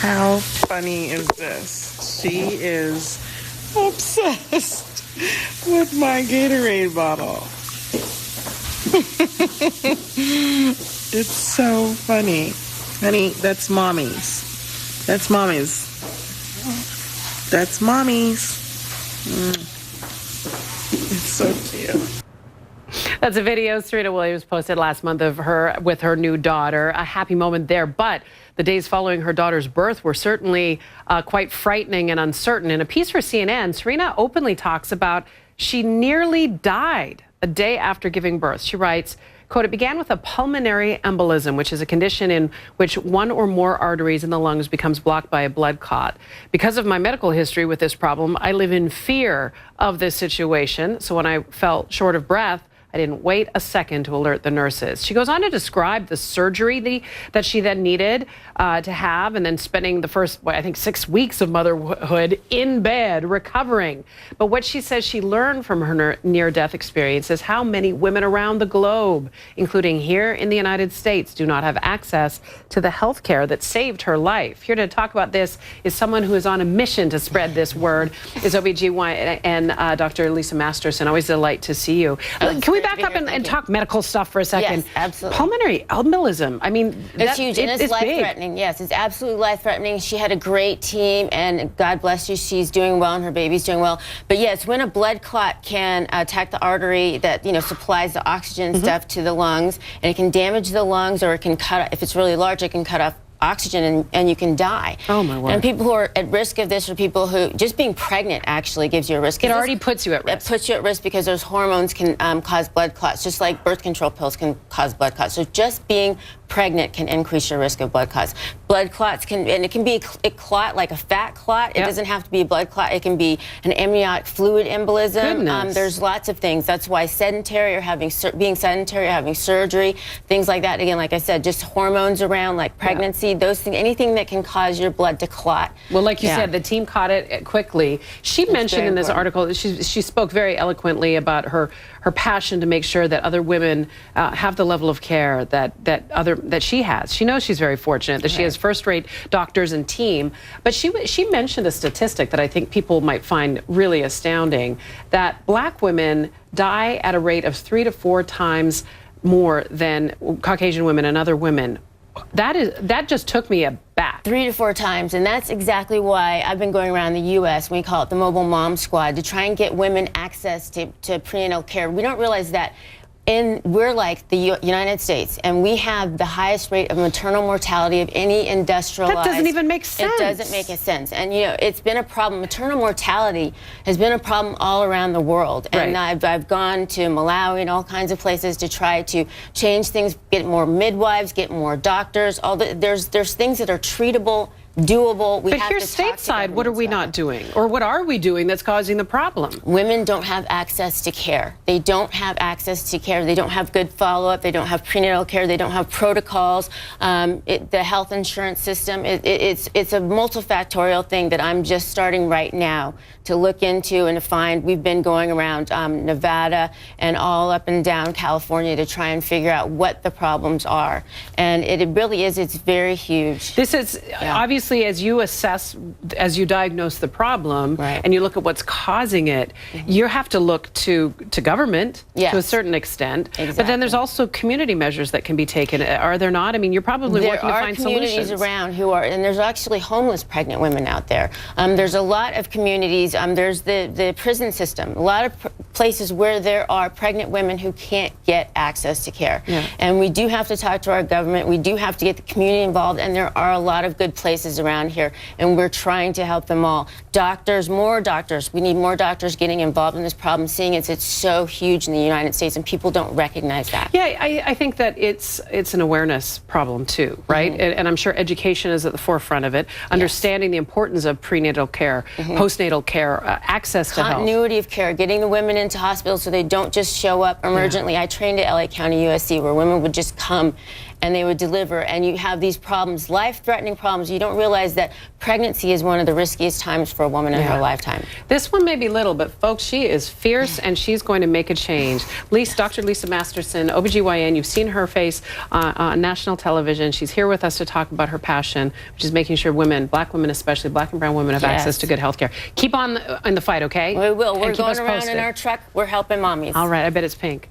How funny is this? She is obsessed with my Gatorade bottle. It's so funny. Honey, that's mommy's. That's mommy's. That's mommy's. It's so cute. That's a video Serena Williams posted last month of her with her new daughter. A happy moment there, but the days following her daughter's birth were certainly quite frightening and uncertain. In a piece for CNN, Serena openly talks about she nearly died a day after giving birth. She writes, quote, "It began with a pulmonary embolism, which is a condition in which one or more arteries in the lungs becomes blocked by a blood clot. Because of my medical history with this problem, I live in fear of this situation. So when I felt short of breath, I didn't wait a second to alert the nurses." She goes on to describe the surgery that she then needed to have, and then spending the first, I think, 6 weeks of motherhood in bed recovering. But what she says she learned from her near-death experience is how many women around the globe, including here in the United States, do not have access to the health care that saved her life. Here to talk about this is someone who is on a mission to spread this word, is OBGYN and Dr. Lisa Masterson. Always a delight to see you. Can we back up and talk medical stuff for a second? Yes, absolutely. Pulmonary embolism. I mean, it's huge, and it's life-threatening. Big. Yes, it's absolutely life-threatening. She had a great team, and God bless you, she's doing well, and her baby's doing well. But yes, when a blood clot can attack the artery that supplies the oxygen stuff to the lungs, and it can damage the lungs, or it can cut. If it's really large, it can cut off oxygen and you can die. Oh my word. And people who are at risk of this are people who, just being pregnant actually gives you a risk. It already puts you at risk. It puts you at risk because those hormones can cause blood clots, just like birth control pills can cause blood clots. So just being pregnant can increase your risk of blood clots. Blood clots can, and it can be a clot, like a fat clot. It doesn't have to be a blood clot. It can be an amniotic fluid embolism. There's lots of things. That's why sedentary or being sedentary or having surgery, things like that. Again, like I said, just hormones around, like pregnancy, those things, anything that can cause your blood to clot. Well, like you said, the team caught it quickly. She mentioned in this article, she spoke very eloquently about her passion to make sure that other women have the level of care that she has. She knows she's very fortunate that she has first-rate doctors and team, but she mentioned a statistic that I think people might find really astounding, that Black women die at a rate of 3 to 4 times more than Caucasian women and other women. That just took me aback. 3 to 4 times, and that's exactly why I've been going around the U.S. We call it the Mobile Mom Squad, to try and get women access to prenatal care. We don't realize that we're like the United States, and we have the highest rate of maternal mortality of any industrialized. That doesn't even make sense. It doesn't make a sense. And it's been a problem. Maternal mortality has been a problem all around the world. And I've gone to Malawi and all kinds of places to try to change things, get more midwives, get more doctors. There's things that are treatable, doable. But here stateside, what are we not doing? Or what are we doing that's causing the problem? Women don't have access to care. They don't have access to care. They don't have good follow-up. They don't have prenatal care. They don't have protocols. The health insurance system, it's a multifactorial thing that I'm just starting right now to look into and to find. We've been going around Nevada and all up and down California to try and figure out what the problems are. And it really is, it's very huge. This is obviously, as you assess, as you diagnose the problem, and you look at what's causing it, you have to look to government to a certain extent. But then there's also community measures that can be taken. Are there not? I mean, you're probably working to find solutions. There are communities around who are, and there's actually homeless pregnant women out there. There's a lot of communities. There's the prison system. A lot of places where there are pregnant women who can't get access to care. And we do have to talk to our government. We do have to get the community involved, and there are a lot of good places around here, and we're trying to help them all. Doctors, more doctors. We need more doctors getting involved in this problem, seeing it's so huge in the United States, and people don't recognize that. Yeah, I think that it's an awareness problem too, right? And I'm sure education is at the forefront of it. Understanding the importance of prenatal care, postnatal care, access to health. Continuity of care, getting the women into hospitals so they don't just show up emergently. I trained at LA County USC where women would just come and they would deliver, and you have these problems, life-threatening problems. You don't realize that pregnancy is one of the riskiest times for a woman in her lifetime. This one may be little, but folks, she is fierce, and she's going to make a change. Dr. Lisa Masterson, OBGYN, you've seen her face on national television. She's here with us to talk about her passion, which is making sure women, black women especially, black and brown women, have access to good health care. Keep on in the fight, okay? We will. We're going around in our truck. We're helping mommies. All right, I bet it's pink.